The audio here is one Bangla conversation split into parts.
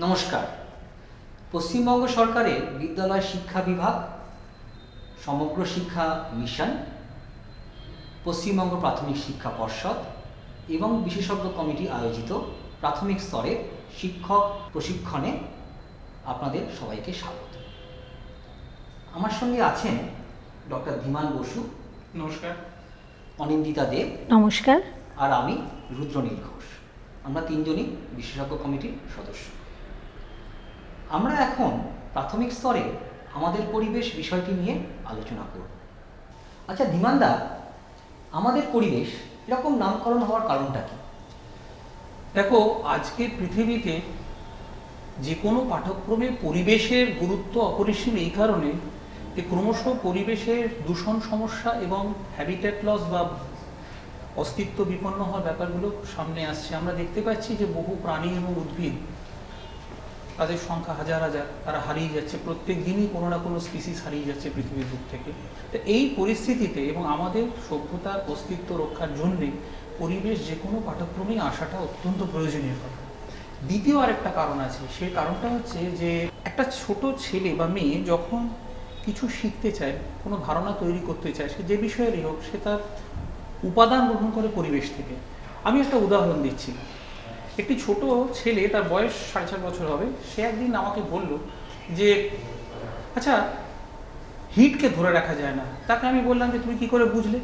নমস্কার। পশ্চিমবঙ্গ সরকারের বিদ্যালয় শিক্ষা বিভাগ, সমগ্র শিক্ষা মিশন, পশ্চিমবঙ্গ প্রাথমিক শিক্ষা পর্ষদ এবং বিশেষজ্ঞ কমিটি আয়োজিত প্রাথমিক স্তরের শিক্ষক প্রশিক্ষণে আপনাদের সবাইকে স্বাগত। আমার সঙ্গে আছেন ডক্টর ধীমান বসু, নমস্কার। অনিন্দিতা দেব, নমস্কার। আর আমি রুদ্রনীল ঘোষ। আমরা তিনজনই বিশেষজ্ঞ কমিটির সদস্য। আমরা এখন প্রাথমিক স্তরে আমাদের পরিবেশ বিষয়টি নিয়ে আলোচনা করব। আচ্ছা ধীমানদা, আমাদের পরিবেশ এরকম নামকরণ হওয়ার কারণটা কি? দেখো, আজকে পৃথিবীতে যে কোনো পাঠ্যক্রমে পরিবেশের গুরুত্ব অপরিসীম এই কারণে যে ক্রমশ পরিবেশের দূষণ সমস্যা এবং হ্যাবিটেট লস বা অস্তিত্ব বিপন্ন হওয়ার ব্যাপারগুলো সামনে আসছে। আমরা দেখতে পাচ্ছি যে বহু প্রাণী এবং উদ্ভিদ, তাদের সংখ্যা হাজার হাজার, তারা হারিয়ে যাচ্ছে। প্রত্যেক দিনই কোনো না কোনো স্পিসিস হারিয়ে যাচ্ছে পৃথিবীর বুক থেকে। তো এই পরিস্থিতিতে এবং আমাদের সভ্যতার অস্তিত্ব রক্ষার জন্যে পরিবেশ যে কোনো পাঠ্যক্রমেই আসাটা অত্যন্ত প্রয়োজনীয় কথা। দ্বিতীয় আরেকটা কারণ আছে, সেই কারণটা হচ্ছে যে একটা ছোট ছেলে বা মেয়ে যখন কিছু শিখতে চায়, কোনো ধারণা তৈরি করতে চায়, সে যে বিষয়েরই হোক, সে তার উপাদান গ্রহণ করে পরিবেশ থেকে। আমি একটা উদাহরণ দিচ্ছি। একটি ছোট ছেলে, তার বয়স 4.5 বছর হবে, সে একদিন আমাকে বলল যে আচ্ছা, হিটকে ধরে রাখা যায় না। তাকে আমি বললাম যে তুমি কি করে বুঝলে?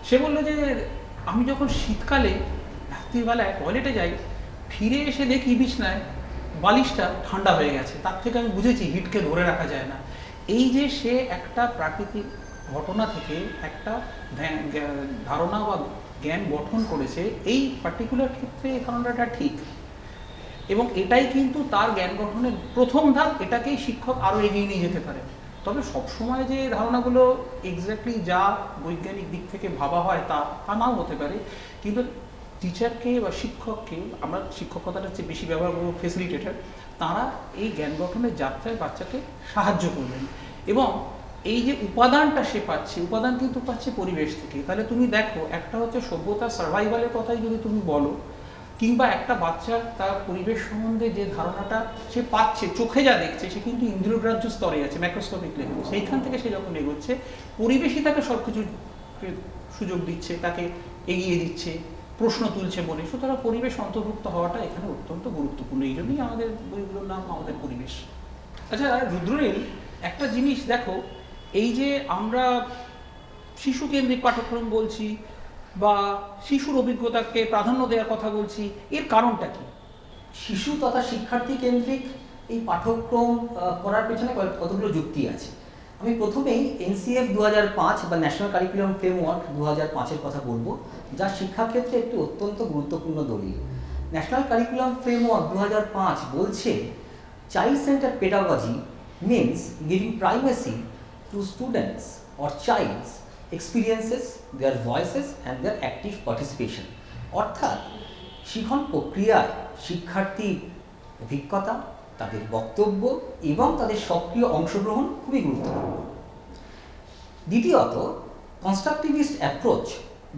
সে বললো যে আমি যখন শীতকালে রাত্রিবেলায় টয়লেটে যাই, ফিরে এসে দেখি বিছনায় বালিশটা ঠান্ডা হয়ে গেছে, তার থেকে আমি বুঝেছি হিটকে ধরে রাখা যায় না। এই যে সে একটা প্রাকৃতিক ঘটনা থেকে একটা ধারণা বা জ্ঞান গঠন করেছে, এই পার্টিকুলার ক্ষেত্রে এই ধারণাটা ঠিক, এবং এটাই কিন্তু তার জ্ঞান গঠনের প্রথম ধাপ। এটাকেই শিক্ষক আরও এগিয়ে নিয়ে যেতে পারে। তবে সবসময় যে ধারণাগুলো এক্স্যাক্টলি যা বৈজ্ঞানিক দিক থেকে ভাবা হয় তা নাও হতে পারে, কিন্তু টিচারকে বা শিক্ষককে, আমরা শিক্ষক কথাটা হচ্ছে বেশি ব্যবহার করবো, ফেসিলিটেটর, তারা এই জ্ঞান গঠনের যাত্রায় বাচ্চাকে সাহায্য করবেন। এবং এই যে উপাদানটা সে পাচ্ছে, উপাদান কিন্তু পাচ্ছে পরিবেশ থেকে। তাহলে তুমি দেখো, একটা হচ্ছে সভ্যতা সার্ভাইভালের কথাই যদি তুমি বলো, কিংবা একটা বাচ্চার তার পরিবেশ সম্বন্ধে যে ধারণাটা সে পাচ্ছে, চোখে যা দেখছে, সে কিন্তু ইন্দ্রিয়গ্রাহ্য স্তরে আছে, ম্যাক্রোস্কোপিক লেভেলে। সেইখান থেকে সে যখন এগোচ্ছে, পরিবেশই তাকে সব কিছু সুযোগ দিচ্ছে, তাকে এগিয়ে দিচ্ছে, প্রশ্ন তুলছে মনে। সুতরাং পরিবেশ অন্তর্ভুক্ত হওয়াটা এখানে অত্যন্ত গুরুত্বপূর্ণ। এই জন্যই আমাদের বইগুলোর নাম আমাদের পরিবেশ। আচ্ছা রুদ্রনীল, একটা জিনিস দেখো, এই যে আমরা শিশুকেন্দ্রিক পাঠ্যক্রম বলছি বা শিশুর অভিজ্ঞতাকে প্রাধান্য দেওয়ার কথা বলছি, এর কারণটা কি? শিশু তথা শিক্ষার্থী কেন্দ্রিক এই পাঠ্যক্রম করার পেছনে কতগুলো যুক্তি আছে। আমি প্রথমেই NCF 2005 বা ন্যাশনাল কারিকুলাম ফ্রেমওয়ার্ক 2005-এর কথা বলবো, যা শিক্ষাক্ষেত্রে একটি অত্যন্ত গুরুত্বপূর্ণ দলিল। ন্যাশনাল কারিকুলাম ফ্রেমওয়ার্ক 2005 বলছে, child centre pedagogy means giving primacy to students or child's experiences, their voices and their active participation। অর্থাৎ শিখন প্রক্রিয়ায় শিক্ষার্থীর অভিজ্ঞতা, তাদের বক্তব্য এবং তাদের সক্রিয় অংশগ্রহণ খুবই গুরুত্বপূর্ণ। দ্বিতীয়ত, কনস্ট্রাকটিভিস্ট অ্যাপ্রোচ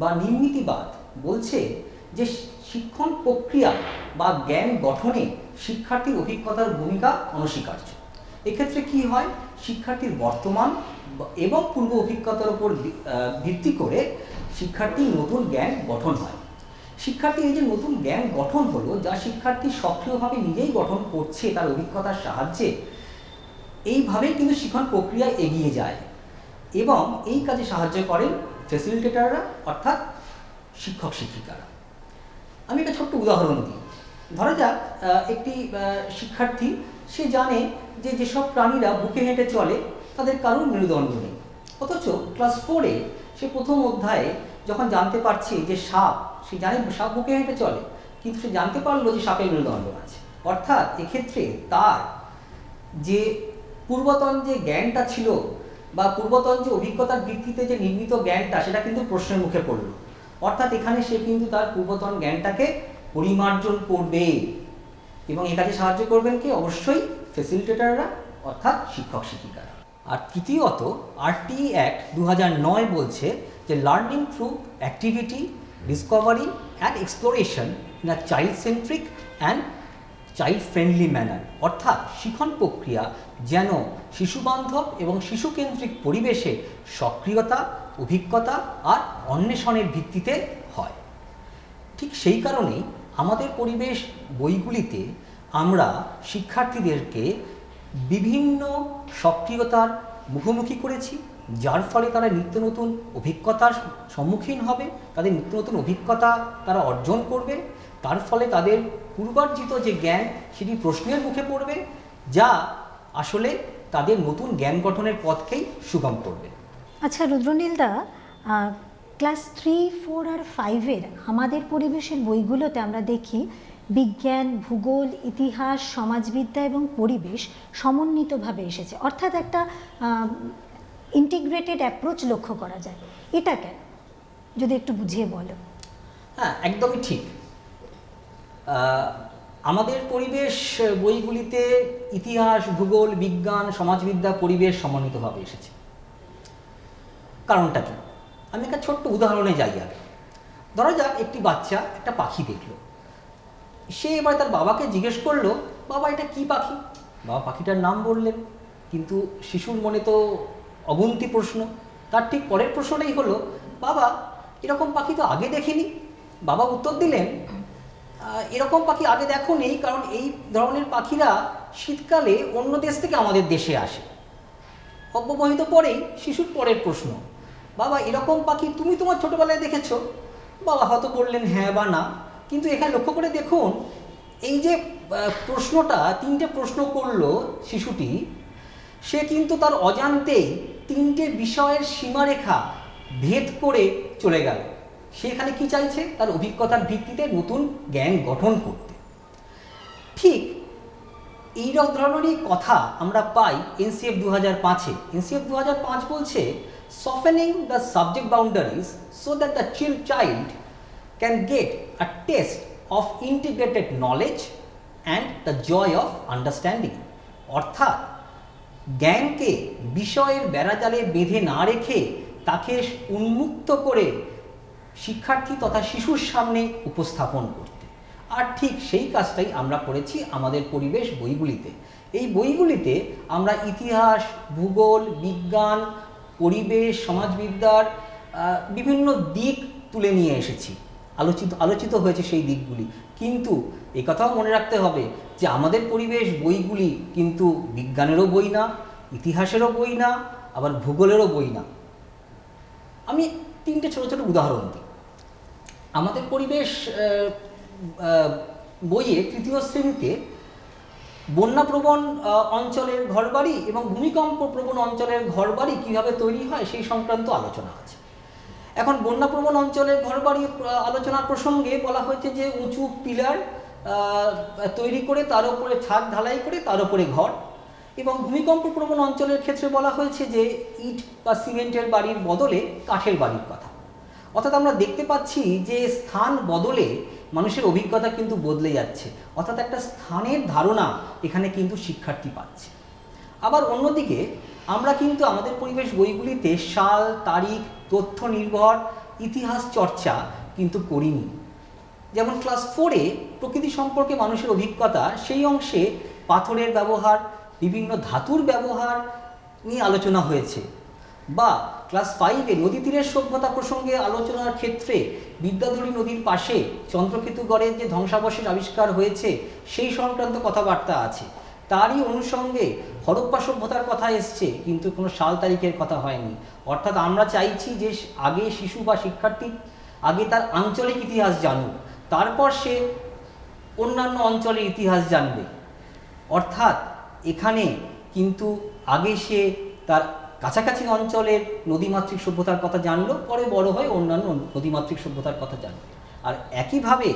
বা নির্মিতিবাদ বলছে যে শিক্ষণ প্রক্রিয়া বা জ্ঞান গঠনে শিক্ষার্থীর অভিজ্ঞতার ভূমিকা অনস্বীকার্য। এক্ষেত্রে কি হয়, শিক্ষার্থীর বর্তমান এবং পূর্ব অভিজ্ঞতার উপর ভিত্তি করে শিক্ষার্থীর নতুন জ্ঞান গঠন হয়। শিক্ষার্থীর এই যে নতুন জ্ঞান গঠন হলো, যা শিক্ষার্থী সক্রিয়ভাবে নিজেই গঠন করছে তার অভিজ্ঞতার সাহায্যে, এইভাবেই কিন্তু শিক্ষণ প্রক্রিয়ায় এগিয়ে যায়। এবং এই কাজে সাহায্য করেন ফ্যাসিলিটেটররা, অর্থাৎ শিক্ষক শিক্ষিকারা। আমি একটা ছোট্ট উদাহরণ দিই। ধরা যাক একটি শিক্ষার্থী, সে জানে যে যেসব প্রাণীরা বুকে হেঁটে চলে তাদের কারোর মেরুদণ্ড নেই, অথচ ক্লাস 4-এ সে প্রথম অধ্যায়ে যখন জানতে পারছে যে সাপ, সে জানে সাপ বুকে হেঁটে চলে, কিন্তু সে জানতে পারলো যে সাপের মেরুদণ্ড আছে। অর্থাৎ এক্ষেত্রে তার যে পূর্বতন যে জ্ঞানটা ছিল বা পূর্বতন যে অভিজ্ঞতার ভিত্তিতে যে নির্মিত জ্ঞানটা, সেটা কিন্তু প্রশ্নের মুখে পড়ল। অর্থাৎ এখানে সে কিন্তু তার পূর্বতন জ্ঞানটাকে পরিমার্জন করবে। এবং এ কাজে সাহায্য করবেন কি? অবশ্যই ফ্যাসিলিটেটররা, অর্থাৎ শিক্ষক শিক্ষিকারা। আর তৃতীয়ত, RTE অ্যাক্ট 2009 বলছে যে learning through activity, Discovery and exploration in a child centric and child friendly manner, অর্থাৎ শিখন প্রক্রিয়া যেন শিশুবান্ধব এবং শিশুকেন্দ্রিক পরিবেশে সক্রিয়তা, অভিজ্ঞতা আর অন্বেষণের ভিত্তিতে হয়। ঠিক সেই কারণেই আমাদের পরিবেশ বইগুলিতে আমরা শিক্ষার্থীদেরকে বিভিন্ন সক্রিয়তার মুখোমুখি করেছি, যার ফলে তারা নিত্য নতুন অভিজ্ঞতার সম্মুখীন হবে, তাদের নিত্য নতুন অভিজ্ঞতা তারা অর্জন করবে, তার ফলে তাদের পূর্বার্জিত যে জ্ঞান সেটি প্রশ্নের মুখে পড়বে, যা আসলে তাদের নতুন জ্ঞান গঠনের পথকেই সুগম করবে। আচ্ছা রুদ্রনীলদা, ক্লাস 3, 4 আর 5-এর আমাদের পরিবেশের বইগুলোতে আমরা দেখি বিজ্ঞান, ভূগোল, ইতিহাস, সমাজবিদ্যা এবং পরিবেশ সমন্বিতভাবে এসেছে, অর্থাৎ একটা ইন্টিগ্রেটেড অ্যাপ্রোচ লক্ষ্য করা যায়। এটা কেন, যদি একটু বুঝিয়ে বলো। হ্যাঁ, একদমই ঠিক। আমাদের পরিবেশ বইগুলিতে ইতিহাস, ভূগোল, বিজ্ঞান, সমাজবিদ্যা, পরিবেশ সমন্বিতভাবে এসেছে। কারণটা কি? আমি একটা ছোট্ট উদাহরণে যাই আগে। ধরা যাক একটি বাচ্চা একটা পাখি দেখলো, সে এবার তার বাবাকে জিজ্ঞেস করলো, বাবা এটা কি পাখি? বাবা পাখিটার নাম বললেন, কিন্তু শিশুর মনে তো অগুন্তি প্রশ্ন। তার ঠিক পরের প্রশ্নটাই হলো, বাবা এরকম পাখি তো আগে দেখিনি। বাবা উত্তর দিলেন, এরকম পাখি আগে দেখোনি, কারণ এই ধরনের পাখিরা শীতকালে অন্য দেশ থেকে আমাদের দেশে আসে। অব্যবহিত পরেই শিশুর পরের প্রশ্ন, বাবা এরকম পাখি তুমি তোমার ছোটবেলায় দেখেছো? বাবা হয়তো বললেন হ্যাঁ বা না, কিন্তু এখানে লক্ষ্য করে দেখুন, এই যে প্রশ্নটা, 3টে প্রশ্ন করলো শিশুটি, সে কিন্তু তার অজান্তেই 3টে বিষয়ের সীমারেখা ভেদ করে চলে গেল। সে এখানে কি চাইছে? তার অভিজ্ঞতার ভিত্তিতে নতুন জ্ঞান গঠন করতে। ঠিক এই ধরনেরই কথা আমরা পাই এনসিএফ 2005-এ। এনসিএফ 2005 বলছে, softening the subject boundaries so that the child can get a taste of integrated knowledge and the joy of understanding। অর্থাৎ জ্ঞানকে বিষয়ের বেড়াজালে বেঁধে না রেখে তাকে উন্মুক্ত করে শিক্ষার্থী তথা শিশুর সামনে উপস্থাপন করতে। আর ঠিক সেই কাজটাই আমরা করেছি আমাদের পরিবেশ বইগুলিতে। এই বইগুলিতে আমরা ইতিহাস, ভূগোল, বিজ্ঞান, পরিবেশ, সমাজবিদ্যার বিভিন্ন দিক তুলে নিয়ে এসেছি, আলোচিত হয়েছে সেই দিকগুলি। কিন্তু একথাও মনে রাখতে হবে যে আমাদের পরিবেশ বইগুলি কিন্তু বিজ্ঞানেরও বই না, ইতিহাসেরও বই না, আবার ভূগোলেরও বই না। আমি 3টে ছোট ছোট উদাহরণ দিই। আমাদের পরিবেশ বইয়ে তৃতীয় শ্রেণীতে বন্যাপ্রবণ অঞ্চলের ঘরবাড়ি এবং ভূমিকম্প প্রবণ অঞ্চলের ঘরবাড়ি কীভাবে তৈরি হয় সেই সংক্রান্ত আলোচনা আছে। এখন বন্যাপ্রবণ অঞ্চলের ঘরবাড়ি আলোচনার প্রসঙ্গে বলা হয়েছে যে উঁচু পিলার তৈরি করে তার উপরে ছাদ ঢালাই করে তার উপরে ঘর, এবং ভূমিকম্প প্রবণ অঞ্চলের ক্ষেত্রে বলা হয়েছে যে ইট বা সিমেন্টের বাড়ির বদলে কাঠের বাড়ির কথা। অর্থাৎ আমরা দেখতে পাচ্ছি যে স্থান বদলে মানুষের অভিজ্ঞতা কিন্তু বদলে যাচ্ছে, অর্থাৎ একটা স্থানের ধারণা এখানে কিন্তু শিক্ষার্থী পাচ্ছে। আবার অন্যদিকে আমরা কিন্তু আমাদের পরিবেশ বইগুলিতে সাল, তারিখ, তথ্য নির্ভর ইতিহাস চর্চা কিন্তু করিনি। যেমন ক্লাস 4-এ প্রকৃতি সম্পর্কে মানুষের অভিজ্ঞতা, সেই অংশে পাথরের ব্যবহার, বিভিন্ন ধাতুর ব্যবহার নিয়ে আলোচনা হয়েছে। বা ক্লাস 5-এ নদী তীরের সভ্যতা প্রসঙ্গে আলোচনার ক্ষেত্রে বিদ্যাধরী নদীর পাশে চন্দ্রকেতুগড়ের যে ধ্বংসাবশেষ আবিষ্কার হয়েছে সেই সংক্রান্ত কথাবার্তা আছে। তারই অনুষঙ্গে হরপ্পা সভ্যতার কথা এসছে, কিন্তু কোনো সাল তারিখের কথা হয়নি। অর্থাৎ আমরা চাইছি যে আগে শিশু বা শিক্ষার্থী আগে তার আঞ্চলিক ইতিহাস জানুক, তারপর সে অন্যান্য অঞ্চলের ইতিহাস জানবে। অর্থাৎ এখানে কিন্তু আগে সে তার কাছাকাছি অঞ্চলের নদীমাতৃক সভ্যতার কথা জানলো, পরে বড় হয়ে অন্যান্য নদীমাতৃক সভ্যতার কথা জানবে। আর একইভাবে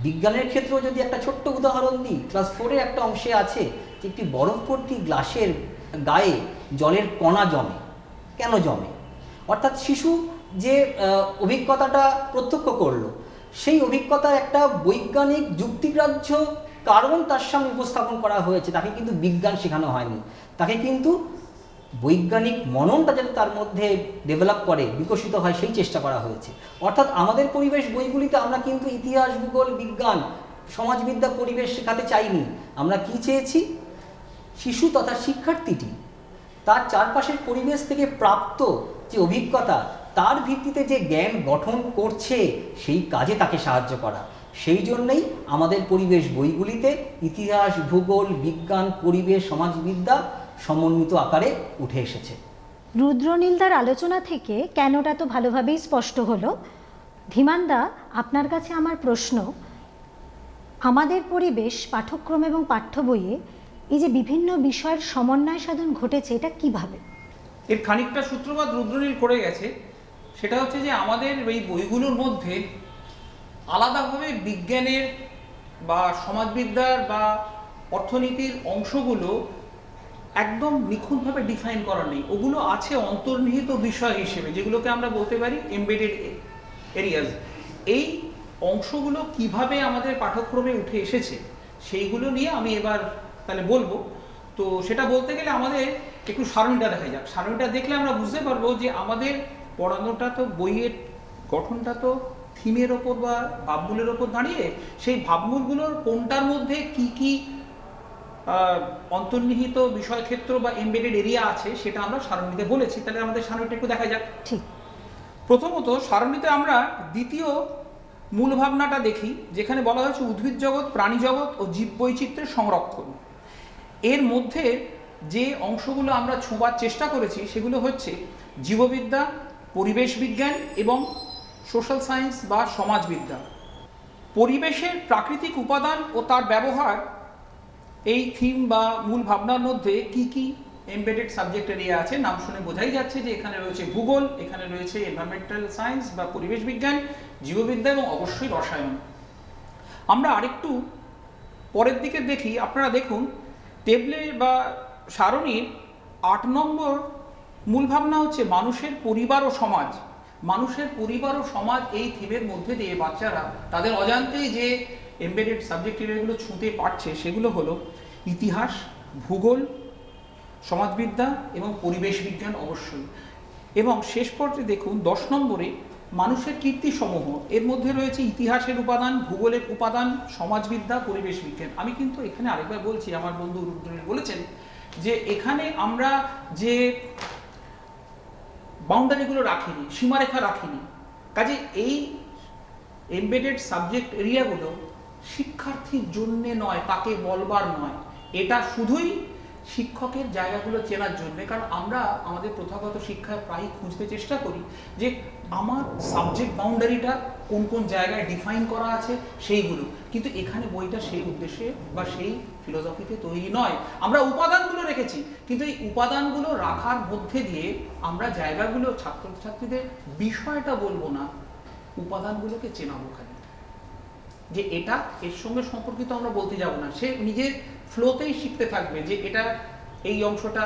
বিজ্ঞানের ক্ষেত্রেও যদি একটা ছোট্ট উদাহরণ দিই, ক্লাস 4-এর একটা অংশে আছে যে একটি বরফ ভর্তি গ্লাসের গায়ে জলের কণা জমে। কেন জমে? অর্থাৎ শিশু যে অভিজ্ঞতাটা প্রত্যক্ষ করলো, সেই অভিজ্ঞতার একটা বৈজ্ঞানিক যুক্তিগ্রাহ্য কারণ তার সামনে উপস্থাপন করা হয়েছে। তাকে কিন্তু বিজ্ঞান শেখানো হয়নি, তাকে কিন্তু বৈজ্ঞানিক মননটা যাতে তার মধ্যে ডেভেলপ করে, বিকশিত হয়, সেই চেষ্টা করা হয়েছে। অর্থাৎ আমাদের পরিবেশ বইগুলিতে আমরা কিন্তু ইতিহাস, ভূগোল, বিজ্ঞান সমাজবিদ্যা পরিবেশ শেখাতে চাইনি। আমরা কি চেয়েছি? শিশু তথা শিক্ষার্থীটি তার চারপাশের পরিবেশ থেকে প্রাপ্ত যে অভিজ্ঞতা, তার ভিত্তিতে যে জ্ঞান গঠন করছে, সেই কাজে তাকে সাহায্য করা। সেই জন্যই আমাদের পরিবেশ বইগুলিতে ইতিহাস, ভূগোল, বিজ্ঞান, পরিবেশ, সমাজবিদ্যা সমন্বিত আকারে উঠে এসেছে। রুদ্রনীলদার আলোচনা থেকে কেনটা তো ভালোভাবেই স্পষ্ট হলো। ধীমানদা, আপনার কাছে আমার প্রশ্ন, আমাদের পরিবেশ পাঠ্যক্রম এবং পাঠ্য বইয়ে এই যে বিভিন্ন বিষয়ের সমন্বয় সাধন ঘটেছে, এটা কিভাবে? এর খানিকটা সূত্রপাত রুদ্রনীল করে গেছে। সেটা হচ্ছে যে আমাদের এই বইগুলোর মধ্যে আলাদাভাবে বিজ্ঞানের বা সমাজবিদ্যার বা অর্থনীতির অংশগুলো একদম নিখুঁতভাবে ডিফাইন করা নেই। ওগুলো আছে অন্তর্নিহিত বিষয় হিসেবে, যেগুলোকে আমরা বলতে পারি এমবেডেড এরিয়াজ। এই অংশগুলো কিভাবে আমাদের পাঠ্যক্রমে উঠে এসেছে সেইগুলো নিয়ে আমি এবার তাহলে বলবো। তো সেটা বলতে গেলে আমাদের একটু সারণীটা দেখা যাক। সারণীটা দেখলে আমরা বুঝতে পারবো যে আমাদের পড়ানোটা তো, বইয়ের গঠনটা তো থিমের ওপর বা ভাবমূলের ওপর দাঁড়িয়ে, সেই ভাবমূলগুলোর কোনটার মধ্যে কি কি অন্তর্নিহিত বিষয়ক্ষেত্র বা এমবেডেড এরিয়া আছে সেটা আমরা সারণীতে বলেছি। তাহলে আমাদের সারণীটা একটু দেখা যাক। ঠিক। প্রথমত সারণীতে আমরা দ্বিতীয় মূল ভাবনাটা দেখি, যেখানে বলা হয়েছে উদ্ভিদ জগৎ, প্রাণী জগৎ ও জীব বৈচিত্র্যের সংরক্ষণ। এর মধ্যে যে অংশগুলো আমরা ছোঁবার চেষ্টা করেছি সেগুলো হচ্ছে জীববিদ্যা, পরিবেশ বিজ্ঞান এবং সোশ্যাল সায়েন্স বা সমাজবিদ্যা। পরিবেশের প্রাকৃতিক উপাদান ও তার ব্যবহার, এই থিম বা মূল ভাবনার মধ্যে কি কি এমবেডেড সাবজেক্ট এরিয়া আছে নাম শুনে বোঝাই যাচ্ছে যে এখানে রয়েছে ভূগোল, এখানে রয়েছে এনভায়রনমেন্টাল সায়েন্স বা পরিবেশ বিজ্ঞান, জীববিদ্যা এবং অবশ্যই রসায়ন। আমরা আরেকটু পরের দিকে দেখি। আপনারা দেখুন টেবলে বা সারণীর 8 নম্বর মূল ভাবনা হচ্ছে মানুষের পরিবার ও সমাজ। মানুষের পরিবার ও সমাজ এই থিমের মধ্যে দিয়ে বাচ্চারা তাদের অজান্তেই যে এমবেডেড সাবজেক্ট এরিয়াগুলো ছুঁতে পারছে সেগুলো হলো ইতিহাস, ভূগোল, সমাজবিদ্যা এবং পরিবেশ বিজ্ঞান অবশ্যই। এবং শেষ পর্যায়ে দেখুন 10 নম্বরে মানুষের কীর্তিসমূহ। এর মধ্যে রয়েছে ইতিহাসের উপাদান, ভূগোলের উপাদান, সমাজবিদ্যা, পরিবেশ বিজ্ঞান। আমি কিন্তু এখানে আরেকবার বলছি, আমার বন্ধু রুদ্রনীল বলেছেন যে এখানে আমরা যে বাউন্ডারিগুলো রাখিনি, সীমারেখা রাখিনি। কাজে এই এমবেডেড সাবজেক্ট এরিয়াগুলো শিক্ষার্থীর জন্যে নয়, তাকে বলবার নয়, এটা শুধুই শিক্ষকের জায়গাগুলো চেনার জন্য। কারণ আমরা আমাদের প্রথাগত শিক্ষায় প্রায় খুঁজতে চেষ্টা করি যে আমার সাবজেক্ট বাউন্ডারিটা কোন কোন জায়গায় ডিফাইন করা আছে সেইগুলো, কিন্তু এখানে বইটা সেই উদ্দেশ্যে বা সেই ফিলোসফিতে তৈরি নয়। আমরা উপাদানগুলো রেখেছি, কিন্তু এই উপাদানগুলো রাখার মধ্যে দিয়ে আমরা জায়গাগুলো ছাত্রছাত্রীদের বিষয়টা বলবো না, উপাদানগুলোকে চেনাবো খালি, যে এটা এর সঙ্গে সম্পর্কিত আমরা বলতে যাব না। সে নিজের ফ্লোতেই শিখতে থাকবে যে এটা, এই অংশটা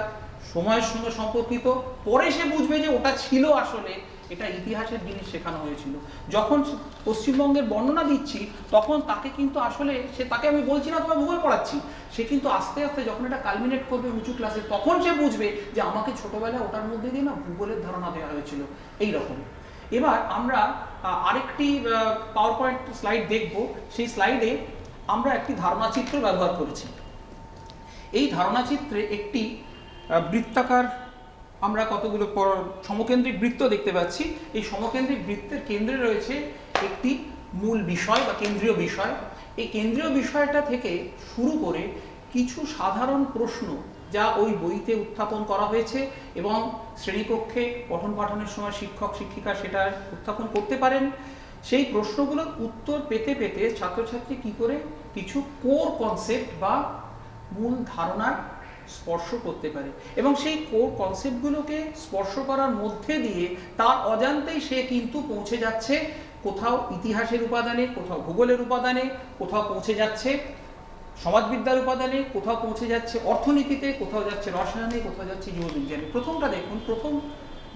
সময়ের সঙ্গে সম্পর্কিত, পরে সে বুঝবে যে ওটা ছিল আসলে এটা ইতিহাসের জিনিস শেখানো হয়েছিল। যখন পশ্চিমবঙ্গের বর্ণনা দিচ্ছি তখন তাকে কিন্তু আসলে তাকে আমি বলছি না তোমায় ভূগোল পড়াচ্ছি, সে কিন্তু আস্তে আস্তে যখন এটা কালমিনেট করবে উঁচু ক্লাসে, তখন সে বুঝবে যে আমাকে ছোটবেলায় ওটার মধ্যে দিয়ে না ভূগোলের ধারণা দেওয়া হয়েছিল এই রকম। এবার আমরা আরেকটি পাওয়ার পয়েন্ট স্লাইড দেখব। সেই স্লাইডে আমরা একটি ধারণাচিত্র ব্যবহার করেছি। এই ধারণাচিত্রে একটি বৃত্তাকার আমরা কতগুলো সমকেন্দ্রিক বৃত্ত দেখতে পাচ্ছি। এই সমকেন্দ্রিক বৃত্তের কেন্দ্রে রয়েছে একটি মূল বিষয় বা কেন্দ্রীয় বিষয়। এই কেন্দ্রীয় বিষয়টা থেকে শুরু করে কিছু সাধারণ প্রশ্ন যা ওই বইতে উত্থাপন করা হয়েছে এবং শ্রেণীকক্ষে পঠন পাঠনের সময় শিক্ষক শিক্ষিকা সেটা উত্থাপন করতে পারেন। সেই প্রশ্নগুলোর উত্তর পেতে পেতে ছাত্রছাত্রী কি করে কিছু কোর কনসেপ্ট বা মূল ধারণার স্পর্শ করতে পারে, এবং সেই কোর কনসেপ্টগুলোকে স্পর্শ করার মধ্যে দিয়ে তার অজান্তেই সে কিন্তু পৌঁছে যাচ্ছে কোথাও ইতিহাসের উপাদানে, কোথাও ভূগোলের উপাদানে, কোথাও পৌঁছে যাচ্ছে সমাজবিদ্যার উপাদানে, কোথাও পৌঁছে যাচ্ছে অর্থনীতিতে, কোথাও যাচ্ছে রসায়নে, কোথাও যাচ্ছে জীববিজ্ঞানে। প্রথমটা দেখুন, প্রথম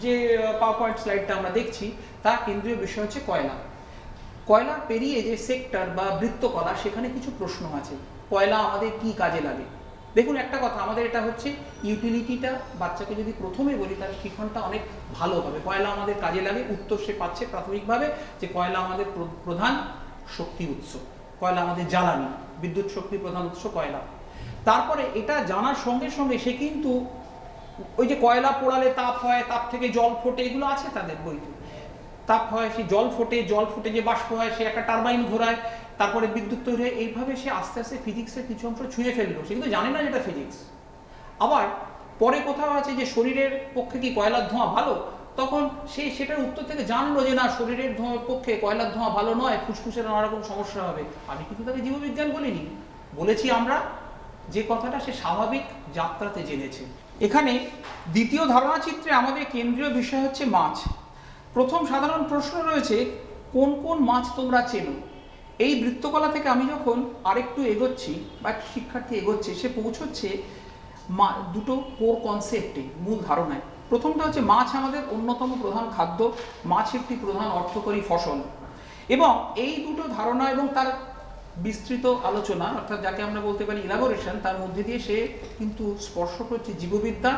যে পাওয়ার পয়েন্ট স্লাইডটা আমরা দেখছি তার কেন্দ্রীয় বিষয় হচ্ছে কয়লা। কয়লা পেরিয়ে যে সেক্টর বা বৃত্তকলা, সেখানে কিছু প্রশ্ন আছে। কয়লা আমাদের কি কাজে লাগে? দেখুন একটা কথা, আমাদের এটা হচ্ছে ইউটিলিটিটা বাচ্চাকে যদি প্রথমে বলি তার শিক্ষণটা অনেক ভালো হবে। কয়লা আমাদের কাজে লাগে, উত্তর সে পাচ্ছে প্রাথমিকভাবে যে কয়লা আমাদের প্রধান শক্তি উৎস। কয়লা আমাদের জ্বালানি, বিদ্যুৎ শক্তির প্রধান উৎস কয়লা। তারপরে এটা জানার সঙ্গে সঙ্গে সে কিন্তু ওই যে কয়লা পোড়ালে তাপ হয়, তাপ থেকে জল ফোটে, এগুলো আছে তাদের বইতে। তাপ হয়, সে জল ফোটে যে বাষ্প হয়, সে একটা টারবাইন ঘোরায়, তারপরে বিদ্যুৎ তৈরি হয়। এইভাবে সে আস্তে আস্তে ফিজিক্সের কিছু অংশ ছুঁয়ে ফেললো, সে কিন্তু জানে না যেটা ফিজিক্স। আবার পরে কোথাও আছে যে শরীরের পক্ষে কি কয়লার ধোঁয়া ভালো, তখন সে সেটার উত্তর থেকে জানলো যে না, শরীরের পক্ষে কয়লার ধোঁয়া ভালো নয়, ফুসফুসের নানা রকম সমস্যা হবে। আমি কিন্তু তাকে জীববিজ্ঞান বলিনি, বলেছি আমরা যে কথাটা সে স্বাভাবিক যাত্রাতে জেনেছে। এখানে দ্বিতীয় ধারণা চিত্রে আমাদের কেন্দ্রীয় বিষয় হচ্ছে মাছ। প্রথম সাধারণ প্রশ্ন রয়েছে, কোন কোন মাছ তোমরা চেনো? এই বৃত্তকলা থেকে আমি যখন আরেকটু এগোচ্ছি বা একটা শিক্ষার্থী এগোচ্ছে, সে পৌঁছচ্ছে দুটো কোর কনসেপ্টে, মূল ধারণায়। প্রথমটা হচ্ছে মাছ আমাদের অন্যতম প্রধান খাদ্য, মাছ একটি প্রধান অর্থকরী ফসল। এবং এই দুটো ধারণা এবং তার বিস্তৃত আলোচনা, অর্থাৎ যাকে আমরা বলতে পারি ইলাবোরেশন, তার মধ্যে দিয়ে সে কিন্তু স্পর্শ করছে জীববিদ্যা,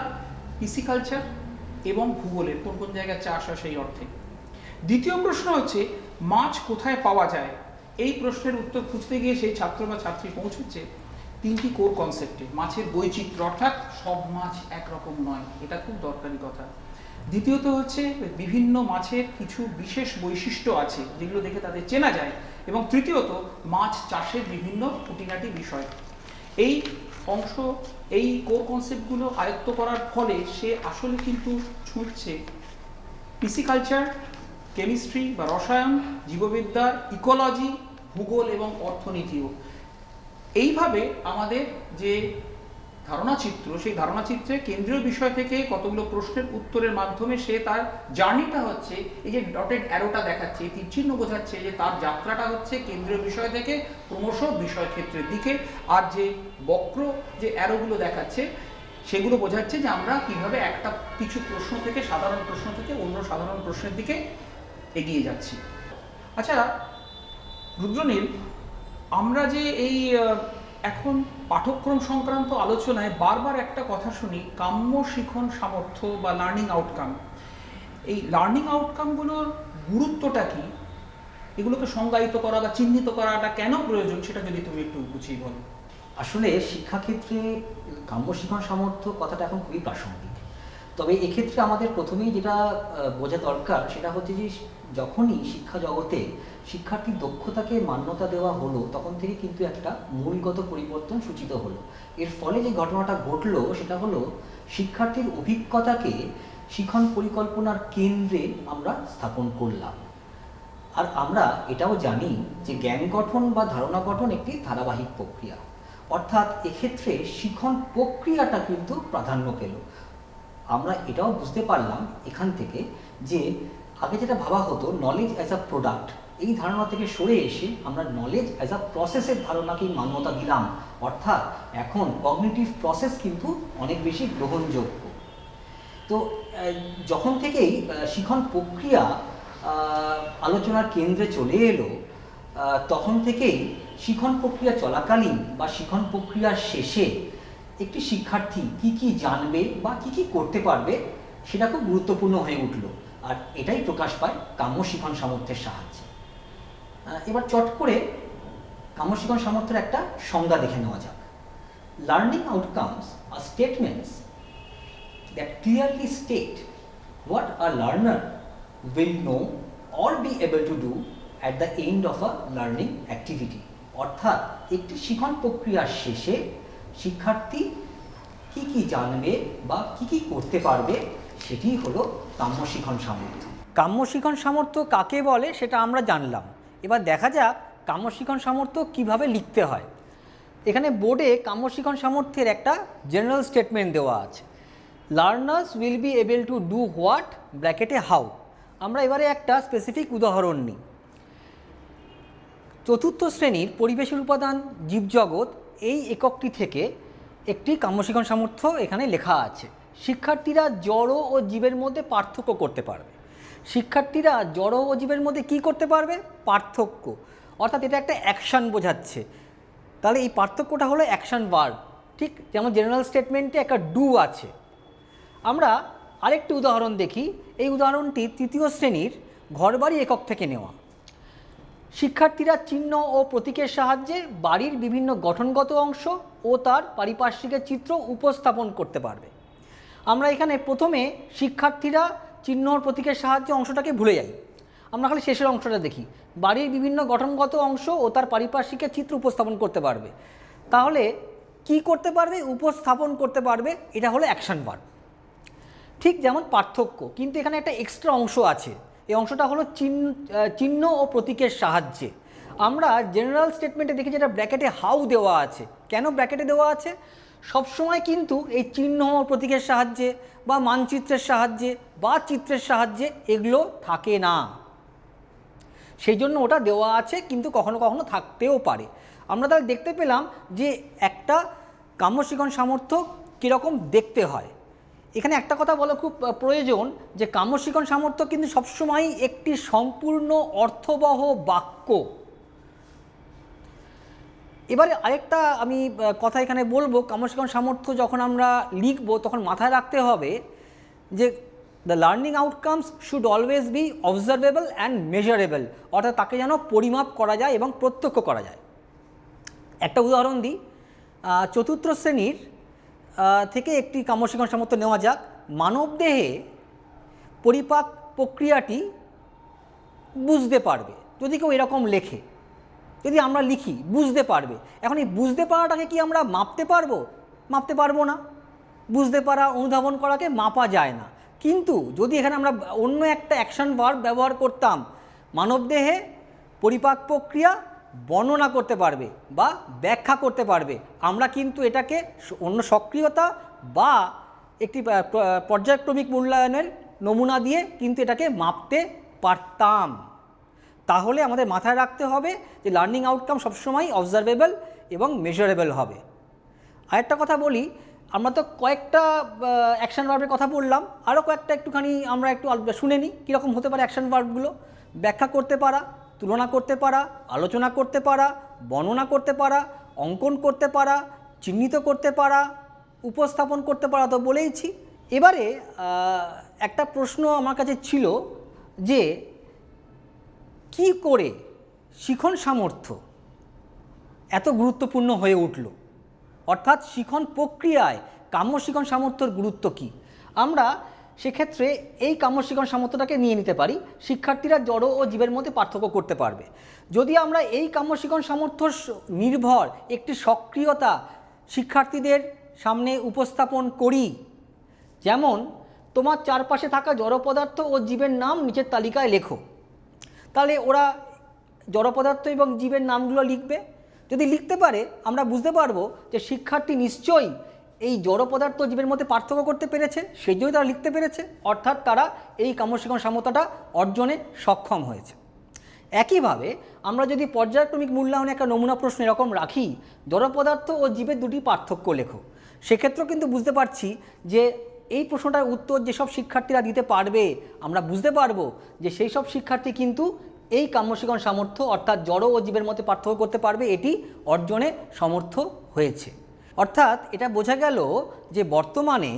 পিসিকালচার এবং ভূগোলের কোন কোন জায়গায় চাষ হয় সেই অর্থে। দ্বিতীয় প্রশ্ন হচ্ছে মাছ কোথায় পাওয়া যায়? এই প্রশ্নের উত্তর খুঁজতে গিয়ে সেই ছাত্র বা ছাত্রী পৌঁছচ্ছে তিনটি কোর কনসেপ্টে। মাছের বৈচিত্র্য, অর্থাৎ সব মাছ একরকম নয়, এটা খুব দরকারি কথা। দ্বিতীয়ত হচ্ছে বিভিন্ন মাছের কিছু বিশেষ বৈশিষ্ট্য আছে যেগুলো দেখে তাদের চেনা যায়। এবং তৃতীয়ত মাছ চাষের বিভিন্ন খুঁটিনাটি বিষয়। এই অংশ, এই কোর কনসেপ্টগুলো আয়ত্ত করার ফলে সে আসলে কিন্তু ছুঁচ্ছে পিসিকালচার, কেমিস্ট্রি বা রসায়ন, জীববিদ্যা, ইকোলজি, ভূগোল এবং অর্থনীতিও। এইভাবে আমাদের যে ধারণাচিত্র, সেই ধারণাচিত্রে কেন্দ্রীয় বিষয় থেকে কতগুলো প্রশ্নের উত্তরের মাধ্যমে সে তার জার্নিটা হচ্ছে, এই যে ডটেড অ্যারোটা দেখাচ্ছে, তীর চিহ্ন বোঝাচ্ছে যে তার যাত্রাটা হচ্ছে কেন্দ্রীয় বিষয় থেকে ক্রমশ বিষয় ক্ষেত্রের দিকে। আর যে বক্র যে অ্যারোগুলো দেখাচ্ছে সেগুলো বোঝাচ্ছে যে আমরা কিভাবে একটা কিছু প্রশ্ন থেকে, সাধারণ প্রশ্ন থেকে অন্য সাধারণ প্রশ্নের দিকে এগিয়ে যাচ্ছি। আচ্ছা রুদ্রনীল, আমরা যে এই এখন পাঠ্যক্রম সংক্রান্ত আলোচনায় বারবার একটা কথা শুনি, কাম্য শিখন সামর্থ্য বা লার্নিং আউটকাম। এই লার্নিং আউটকামগুলোর গুরুত্বটা কি? এগুলোকে সংজ্ঞায়িত করা বা চিহ্নিত করাটা কেন প্রয়োজন, সেটা যদি তুমি একটু গুছিয়ে বলো। আসলে শিক্ষাক্ষেত্রে কাম্য শিখন সামর্থ্য কথাটা এখন খুবই প্রাসঙ্গিক। তবে এক্ষেত্রে আমাদের প্রথমেই যেটা বোঝা দরকার সেটা হচ্ছে যে যখনই শিক্ষা জগতে শিক্ষার্থীর দক্ষতাকে মান্যতা দেওয়া হলো, তখন থেকে কিন্তু একটা মূলগত পরিবর্তন সূচিত হলো। এর ফলে যে ঘটনাটা ঘটলো সেটা হলো শিক্ষার্থীর অভিজ্ঞতাকে শিখন পরিকল্পনার কেন্দ্রে আমরা স্থাপন করলাম। আর আমরা এটাও জানি যে জ্ঞান গঠন বা ধারণা গঠন একটি ধারাবাহিক প্রক্রিয়া, অর্থাৎ এক্ষেত্রে শিখন প্রক্রিয়াটা কিন্তু প্রাধান্য পেল। আমরা এটাও বুঝতে পারলাম এখান থেকে যে আগে যেটা ভাবা হতো নলেজ অ্যাজ আ প্রোডাক্ট, এই ধারণা থেকে সরে এসে আমরা নলেজ অ্যাজ আ প্রসেসের ধারণাকেই মান্যতা দিলাম। অর্থাৎ এখন কগনিটিভ প্রসেস কিন্তু অনেক বেশি গ্রহণযোগ্য। তো যখন থেকেই শিখন প্রক্রিয়া আলোচনার কেন্দ্রে চলে এলো, তখন থেকেই শিখন প্রক্রিয়া চলাকালীন বা শিখন প্রক্রিয়ার শেষে একটি শিক্ষার্থী কি কি জানবে বা কি কি করতে পারবে সেটা খুব গুরুত্বপূর্ণ হয়ে উঠল। আর এটাই প্রকাশ পায় কাম্য শিখন সামর্থ্যের সাহায্যে। এবার চট করে কাম্য শিখন সামর্থ্যের একটা সংজ্ঞা দেখে নেওয়া যাক। লার্নিং আউটকামস আর statements that clearly state what a learner will know or be able to do at the end of a learning activity. অর্থাৎ একটি শিখন প্রক্রিয়ার শেষে শিক্ষার্থী কি কি জানবে বা কি কি করতে পারবে সেটি হলো কাম্য শিখন সামর্থ্য। কাম্য শিখন সামর্থ্য কাকে বলে সেটা আমরা জানলাম। এবার দেখা যাক কাম্য শিখন সামর্থ্য কিভাবে লিখতে হয়। এখানে বোর্ডে কাম্য শিখন সামর্থ্যের একটা জেনারেল স্টেটমেন্ট দেওয়া আছে। Learners will be able to do what ব্র্যাকেটে হাউ। আমরা এবারে একটা স্পেসিফিক উদাহরণ নিই। চতুর্থ শ্রেণীর পরিবেশের উপাদান জীবজগৎ এই এককটি থেকে একটি কাম্য শিখন সামর্থ্য এখানে লেখা আছে। শিক্ষার্থীরা জড় ও জীবের মধ্যে পার্থক্য করতে পারবে। শিক্ষার্থীরা জড় ও জীবের মধ্যে কি করতে পারবে? পার্থক্য, অর্থাৎ এটা একটা অ্যাকশান বোঝাচ্ছে। তাহলে এই পার্থক্যটা হলো অ্যাকশান ভার্ব। ঠিক যেমন জেনারেল স্টেটমেন্টে একটা ডু আছে। আমরা আরেকটি উদাহরণ দেখি। এই উদাহরণটি তৃতীয় শ্রেণীর ঘরবাড়ি একক থেকে নেওয়া। শিক্ষার্থীরা চিহ্ন ও প্রতীকের সাহায্যে বাড়ির বিভিন্ন গঠনগত অংশ ও তার পারিপার্শ্বিকের চিত্র উপস্থাপন করতে পারবে। আমরা এখানে প্রথমে শিক্ষার্থীরা চিহ্ন ও প্রতীকের সাহায্যে অংশটাকে ভুলে যাই, আমরা খালি শেষের অংশটা দেখি। বাড়ির বিভিন্ন গঠনগত অংশ ও তার পারিপার্শ্বিকের চিত্র উপস্থাপন করতে পারবে। তাহলে কি করতে পারবে? উপস্থাপন করতে পারবে। এটা হলো অ্যাকশন ভার্ব। ঠিক যেমন পার্থক্য, কিন্তু এখানে একটা এক্সট্রা অংশ আছে। এই অংশটা হলো চিহ্ন ও প্রতীকের সাহায্যে। আমরা জেনারেল স্টেটমেন্টে দেখি যেটা ব্র্যাকেটে হাউ দেওয়া আছে। কেন ব্র্যাকেটে দেওয়া আছে? সবসময় কিন্তু এই চিহ্ন ও প্রতীকের সাহায্যে বা মানচিত্রের সাহায্যে বা চিত্রের সাহায্যে এগুলো থাকে না, সেই জন্য ওটা দেওয়া আছে, কিন্তু কখনো কখনো থাকতেও পারে। আমরা তাহলে দেখতে পেলাম যে একটা কাম্যশিখন সামর্থ্য কীরকম দেখতে হয়। এখানে একটা কথা বলা খুব প্রয়োজন যে কাম্যশিখন সামর্থ্য কিন্তু সবসময় একটি সম্পূর্ণ অর্থবহ বাক্য। এবারে আরেকটা আমি কথা এখানে বলবো, কাম্যশিখন সামর্থ্য যখন আমরা লিখব তখন মাথায় রাখতে হবে যে the learning outcomes should always be observable and measurable, অর্থাৎ তাকে যেন পরিমাপ করা যায় এবং প্রত্যক্ষ করা যায়। একটা উদাহরণ দিই, চতুর্থ শ্রেণীর থেকে একটি কাম্যশিখন সামর্থ্য নেওয়া যাক। মানবদেহে পরিপাক প্রক্রিয়াটি বুঝতে পারবে। যদি কেউ এরকম লেখে, যদি আমরা লিখি বুঝতে পারবে, এখন এই বুঝতে পারাটাকে কি আমরা মাপতে পারবো? মাপতে পারবো না। বুঝতে পারা, অনুধাবন করাকে মাপা যায় না। কিন্তু যদি এখানে আমরা অন্য একটা অ্যাকশন ভার্ব ব্যবহার করতাম, মানবদেহে পরিপাক প্রক্রিয়া বর্ণনা করতে পারবে বা ব্যাখ্যা করতে পারবে, আমরা কিন্তু এটাকে অন্য সক্রিয়তা বা একটি পর্যায়ক্রমিক মূল্যায়নের নমুনা দিয়ে কিন্তু এটাকে মাপতে পারতাম। তাহলে আমাদের মাথায় রাখতে হবে যে লার্নিং আউটকাম সবসময় অবজারভেবল এবং মেজারেবল হবে। আরেকটা কথা বলি, আমরা তো কয়েকটা অ্যাকশন ভার্বের কথা বললাম, আরও কয়েকটা একটুখানি আমরা একটু শুনে নিই কীরকম হতে পারে অ্যাকশন ভার্বগুলো। ব্যাখ্যা করতে পারা, তুলনা করতে পারা, আলোচনা করতে পারা, বর্ণনা করতে পারা, অঙ্কন করতে পারা, চিহ্নিত করতে পারা, উপস্থাপন করতে পারা তো বলেইছি। এবারে একটা প্রশ্ন আমার কাছে ছিল যে কি করে শিখন সামর্থ্য এত গুরুত্বপূর্ণ হয়ে উঠল, অর্থাৎ শিখন প্রক্রিয়ায় কাম্যশিখন সামর্থ্যের গুরুত্ব কী। আমরা সেক্ষেত্রে এই কাম্যশিখন সামর্থ্যটাকে নিয়ে নিতে পারি। শিক্ষার্থীরা জড় ও জীবের মধ্যে পার্থক্য করতে পারবে। যদি আমরা এই কাম্যশিখন সামর্থ্য নির্ভর একটি সক্রিয়তা শিক্ষার্থীদের সামনে উপস্থাপন করি, যেমন তোমার চারপাশে থাকা জড় পদার্থ ও জীবের নাম নিচের তালিকায় লেখো, তাহলে ওরা জড় পদার্থ এবং জীবের নামগুলো লিখবে। যদি লিখতে পারে আমরা বুঝতে পারবো যে শিক্ষার্থী নিশ্চয়ই এই জড় পদার্থ জীবের মধ্যে পার্থক্য করতে পেরেছে, সেই জন্যই তারা লিখতে পেরেছে, অর্থাৎ তারা এই কাম্যশিখন সামর্থ্যটা অর্জনে সক্ষম হয়েছে। একইভাবে আমরা যদি পর্যায়ক্রমিক মূল্যায়নে একটা নমুনা প্রশ্ন এরকম রাখি, জড় পদার্থ ও জীবের দুটি পার্থক্য লেখো, সেক্ষেত্রেও কিন্তু বুঝতে পারছি যে এই প্রশ্নটার উত্তর যেসব শিক্ষার্থীরা দিতে পারবে, আমরা বুঝতে পারবো যে সেই সব শিক্ষার্থী কিন্তু এই কাম্যশিখন সামর্থ্য অর্থাৎ জড় ও জীবের মধ্যে পার্থক্য করতে পারবে, এটি অর্জনে সমর্থ হয়েছে। অর্থাৎ এটা বোঝা গেল যে বর্তমানে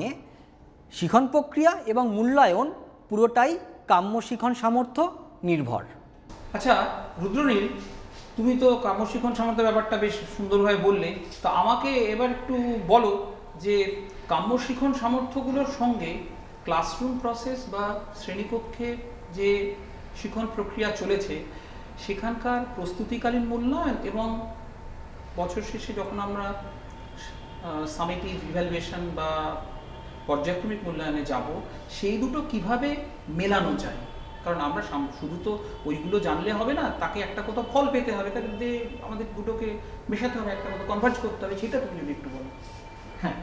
শিখন প্রক্রিয়া এবং মূল্যায়ন পুরোটাই কাম্যশিখন সামর্থ্য নির্ভর। আচ্ছা রুদ্রনীল, তুমি তো কাম্যশিখন সামর্থ্যের ব্যাপারটা বেশ সুন্দরভাবে বললে, তো আমাকে এবার একটু বলো যে কাম্যশিখন সামর্থ্যগুলোর সঙ্গে ক্লাসরুম প্রসেস বা শ্রেণীকক্ষে যে শিখন প্রক্রিয়া চলেছে সেখানকার প্রস্তুতিকালীন মূল্যায়ন এবং বছর শেষে যখন আমরা সামেটিভ ইভ্যালুয়েশন বা পর্যায়ক্রমিক মূল্যায়নে যাব, সেই দুটো কিভাবে মেলানো যায়? কারণ আমরা শুধু তো ওইগুলো জানলে হবে না, তাকে একটা কোথাও ফল পেতে হবে, তাকে দিয়ে আমাদের দুটোকে মেশাতে হবে, একটা কোথাও কনভার্জ করতে হবে, সেটা তুমি যদি একটু বলো। হ্যাঁ,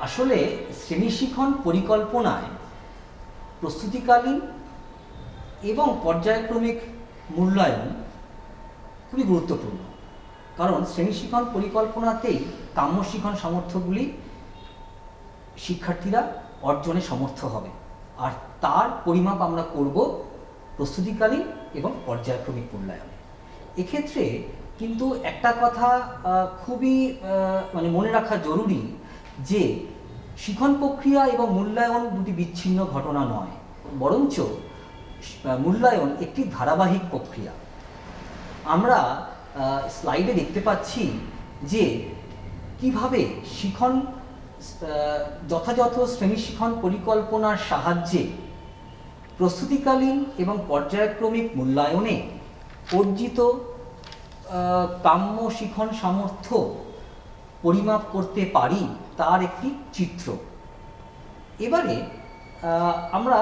আসলে শ্রেণী শিখন পরিকল্পনায় প্রস্তুতিকালীন এবং পর্যায়ক্রমিক মূল্যায়ন খুবই গুরুত্বপূর্ণ। কারণ শ্রেণী শিখন পরিকল্পনাতেই কাম্যশিখন সামর্থ্যগুলি শিক্ষার্থীরা অর্জনে সমর্থ হবে, আর তার পরিমাপ আমরা করব প্রস্তুতিকালীন এবং পর্যায়ক্রমিক মূল্যায়নে। এক্ষেত্রে কিন্তু একটা কথা খুবই মনে রাখা জরুরি যে শিখন প্রক্রিয়া এবং মূল্যায়ন দুটি বিচ্ছিন্ন ঘটনা নয়, বরঞ্চ মূল্যায়ন একটি ধারাবাহিক প্রক্রিয়া। আমরা স্লাইডে দেখতে পাচ্ছি যে কিভাবে শিখন যথাযথ শ্রেণী শিখন পরিকল্পনার সাহায্যে প্রস্তুতিকালীন এবং পর্যায়ক্রমিক মূল্যায়নে অর্জিত কাম্য শিখন সামর্থ্য পরিমাপ করতে পারি তার একটি চিত্র। এবারে আমরা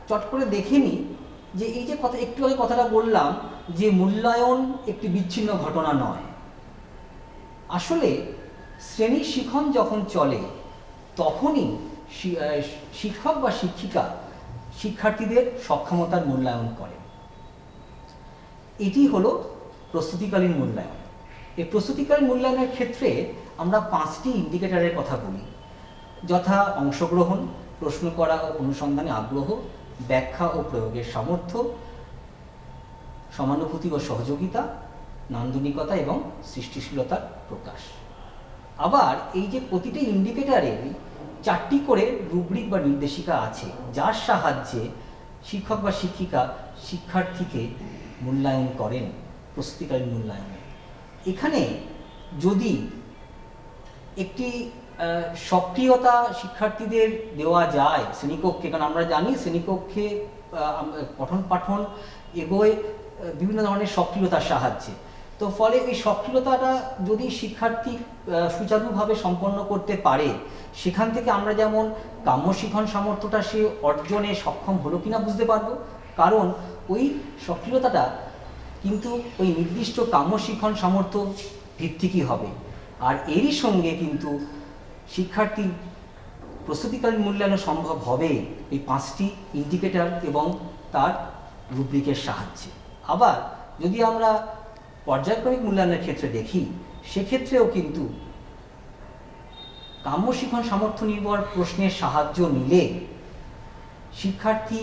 চট করে দেখে নিই যে এই যে কথা একটু আগে কথাটা বললাম যে মূল্যায়ন একটি বিচ্ছিন্ন ঘটনা নয়। আসলে শ্রেণী শিখন যখন চলে তখনই শিক্ষক বা শিক্ষিকা শিক্ষার্থীদের সক্ষমতার মূল্যায়ন করে। এটি হলো প্রস্তুতিকালীন মূল্যায়ন। এই প্রস্তুতিকালীন মূল্যায়নের ক্ষেত্রে আমরা 5টি ইন্ডিকেটরের কথা বলি, যথা অংশগ্রহণ, প্রশ্ন করা ও অনুসন্ধানে আগ্রহ, ব্যাখ্যা ও প্রয়োগের সামর্থ্য, সমানুভূতি ও সহযোগিতা, নান্দনিকতা এবং সৃষ্টিশীলতার প্রকাশ। আবার এই যে প্রতিটি ইন্ডিকেটরের 4টি করে রুব্রিক বা নির্দেশিকা আছে, যার সাহায্যে শিক্ষক বা শিক্ষিকা শিক্ষার্থীকে মূল্যায়ন করেন প্রস্তুতিকালীন মূল্যায়নে। এখানে যদি একটি সক্রিয়তা শিক্ষার্থীদের দেওয়া যায় শ্রেণীকক্ষে, কারণ আমরা জানি শ্রেণীকক্ষে পঠন পাঠন এগোয় বিভিন্ন ধরনের সক্রিয়তার সাহায্যে, তো ফলে এই সক্রিয়তাটা যদি শিক্ষার্থী সুচারুভাবে সম্পন্ন করতে পারে, সেখান থেকে আমরা যেমন কাম্য শিখন সামর্থ্যটা সে অর্জনে সক্ষম হলো কিনা বুঝতে পারবো, কারণ ওই সক্রিয়তাটা কিন্তু ওই নির্দিষ্ট কাম্য শিখন সামর্থ্য ভিত্তিকই হবে। আর এরই সঙ্গে কিন্তু শিক্ষার্থীর প্রস্তুতিকালীন মূল্যায়ন সম্ভব হবে এই 5টি ইন্ডিকেটর এবং তার রুব্রিকের সাহায্যে। আবার যদি আমরা পর্যায়ক্রমিক মূল্যায়নের ক্ষেত্রে দেখি, সেক্ষেত্রেও কিন্তু কাম্য শিখন সামর্থ্য নির্ভর প্রশ্নের সাহায্য নিলে শিক্ষার্থী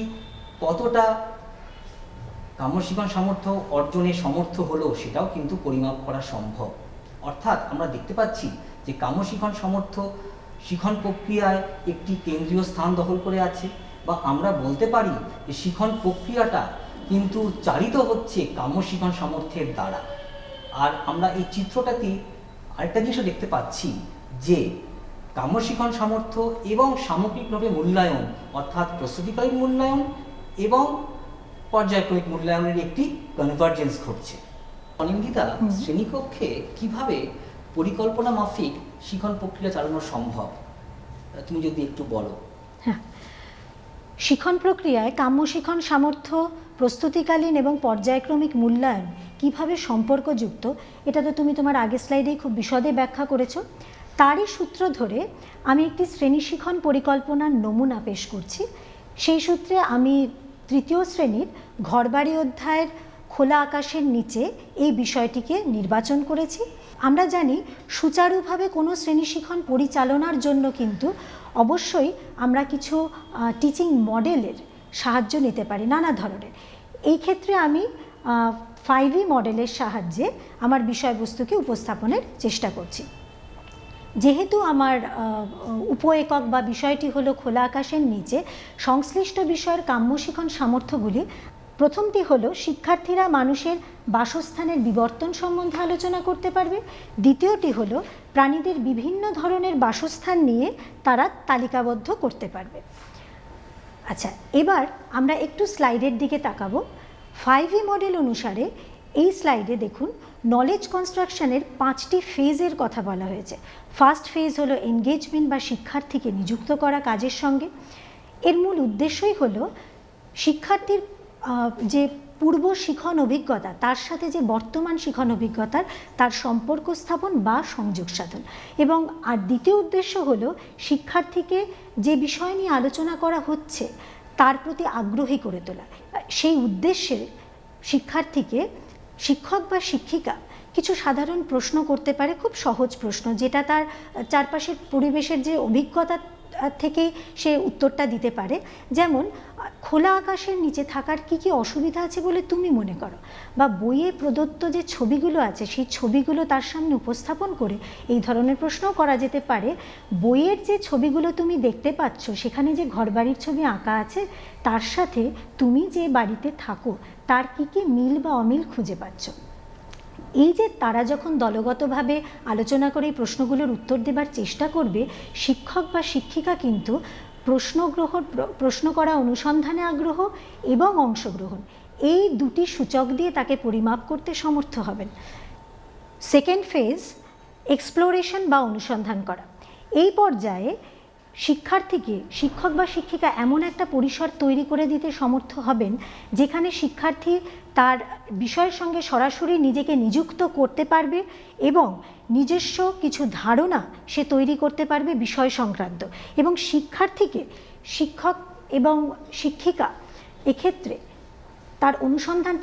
কতটা কাম্য শিখন সামর্থ্য অর্জনে সমর্থ হলো সেটাও কিন্তু পরিমাপ করা সম্ভব। অর্থাৎ আমরা দেখতে পাচ্ছি যে কাম্য শিখন সামর্থ্য শিখন প্রক্রিয়ায় একটি কেন্দ্রীয় স্থান দখল করে আছে, বা আমরা বলতে পারি যে শিখন প্রক্রিয়াটা কিন্তু চালিত হচ্ছে কাম্য শিখন সামর্থ্যের দ্বারা। আর আমরা এই চিত্রটাতে আরেকটা জিনিসও দেখতে পাচ্ছি যে কাম্য শিখন সামর্থ্য এবং সামগ্রিকভাবে মূল্যায়ন, অর্থাৎ প্রস্তুতিকালীন মূল্যায়ন এবং পর্যায়ক্রমিক মূল্যায়নের একটি কনভার্জেন্স ঘটছে। অনিন্দিতা, শ্রেণীকক্ষে কিভাবে পরিকল্পনা মাফিক শিখন প্রক্রিয়া চালানো সম্ভব, তুমি যদি একটু বলো। হ্যাঁ, শিখন প্রক্রিয়ায় কাম্য শিখন সামর্থ্য, প্রস্তুতিকালীন এবং পর্যায়ক্রমিক মূল্যায়ন কিভাবে সম্পর্কযুক্ত, এটা তো তুমি তোমার আগের স্লাইডেই খুব বিশদে ব্যাখ্যা করেছো। তারই সূত্র ধরে আমি একটি শ্রেণী শিখন পরিকল্পনার নমুনা পেশ করছি। সেই সূত্রে আমি 3য় শ্রেণীর ঘরবাড়ি অধ্যায়ের খোলা আকাশের নিচে এই বিষয়টিকে নির্বাচন করেছি। আমরা জানি সুচারুভাবে কোনো শ্রেণী শিখন পরিচালনার জন্য কিন্তু অবশ্যই আমরা কিছু টিচিং মডেলের সাহায্য নিতে পারি নানা ধরনের। এই ক্ষেত্রে আমি 5E মডেলের সাহায্যে আমার বিষয়বস্তুকে উপস্থাপনের চেষ্টা করছি। যেহেতু আমার উপ একক বা বিষয়টি হলো খোলা আকাশের নিচে, সংশ্লিষ্ট বিষয়ের কাম্য শিখন সামর্থ্যগুলি প্রথমটি হলো শিক্ষার্থীরা মানুষের বাসস্থানের বিবর্তন সম্বন্ধে আলোচনা করতে পারবে। দ্বিতীয়টি হলো প্রাণীদের বিভিন্ন ধরনের বাসস্থান নিয়ে তারা তালিকাবদ্ধ করতে পারবে। আচ্ছা, এবার আমরা একটু স্লাইডের দিকে তাকাবো। 5E মডেল অনুসারে এই স্লাইডে দেখুন নলেজ কনস্ট্রাকশনের 5টি ফেজের কথা বলা হয়েছে। ফার্স্ট ফেজ হলো এনগেজমেন্ট বা শিক্ষার্থীকে নিযুক্ত করা কাজের সঙ্গে। এর মূল উদ্দেশ্যই হলো শিক্ষার্থীর যে পূর্ব শিখন অভিজ্ঞতা তার সাথে যে বর্তমান শিখন অভিজ্ঞতার তার সম্পর্ক স্থাপন বা সংযোগ সাধন। এবং আর দ্বিতীয় উদ্দেশ্য হলো শিক্ষার্থীকে যে বিষয় নিয়ে আলোচনা করা হচ্ছে তার প্রতি আগ্রহী করে তোলা। সেই উদ্দেশ্যে শিক্ষার্থীকে শিক্ষক বা শিক্ষিকা কিছু সাধারণ প্রশ্ন করতে পারে, খুব সহজ প্রশ্ন, যেটা তার চারপাশের পরিবেশের যে অভিজ্ঞতা থেকেই সে উত্তরটা দিতে পারে। যেমন, খোলা আকাশের নিচে থাকার কি কি অসুবিধা আছে বলে তুমি মনে করো, বা বইয়ে প্রদত্ত যে ছবিগুলো আছে সেই ছবিগুলো তার সামনে উপস্থাপন করে এই ধরনের প্রশ্নও করা যেতে পারে। বইয়ের যে ছবিগুলো তুমি দেখতে পাচ্ছ সেখানে যে ঘরবাড়ির ছবি আঁকা আছে তার সাথে তুমি যে বাড়িতে থাকো তার কি কি মিল বা অমিল খুঁজে পাচ্ছ। এই যে তারা যখন দলগতভাবে আলোচনা করে এই প্রশ্নগুলোর উত্তর দেবার চেষ্টা করবে, শিক্ষক বা শিক্ষিকা কিন্তু প্রশ্ন করা অনুসন্ধানে আগ্রহ এবং অংশগ্রহণ এই দুটি সূচক দিয়ে তাকে পরিমাপ করতে সমর্থ হবেন। সেকেন্ড ফেজ এক্সপ্লোরেশন বা অনুসন্ধান করা। এই পর্যায়ে শিক্ষার্থীকে শিক্ষক বা শিক্ষিকা এমন একটা পরিসর তৈরি করে দিতে সমর্থ হবেন যেখানে শিক্ষার্থী তার বিষয়ের সঙ্গে সরাসরি নিজেকে নিযুক্ত করতে পারবে এবং নিজস্ব কিছু ধারণা সে তৈরি করতে পারবে বিষয় সংক্রান্ত, এবং শিক্ষার্থীকে শিক্ষক এবং শিক্ষিকা এক্ষেত্রে তার অনুসন্ধান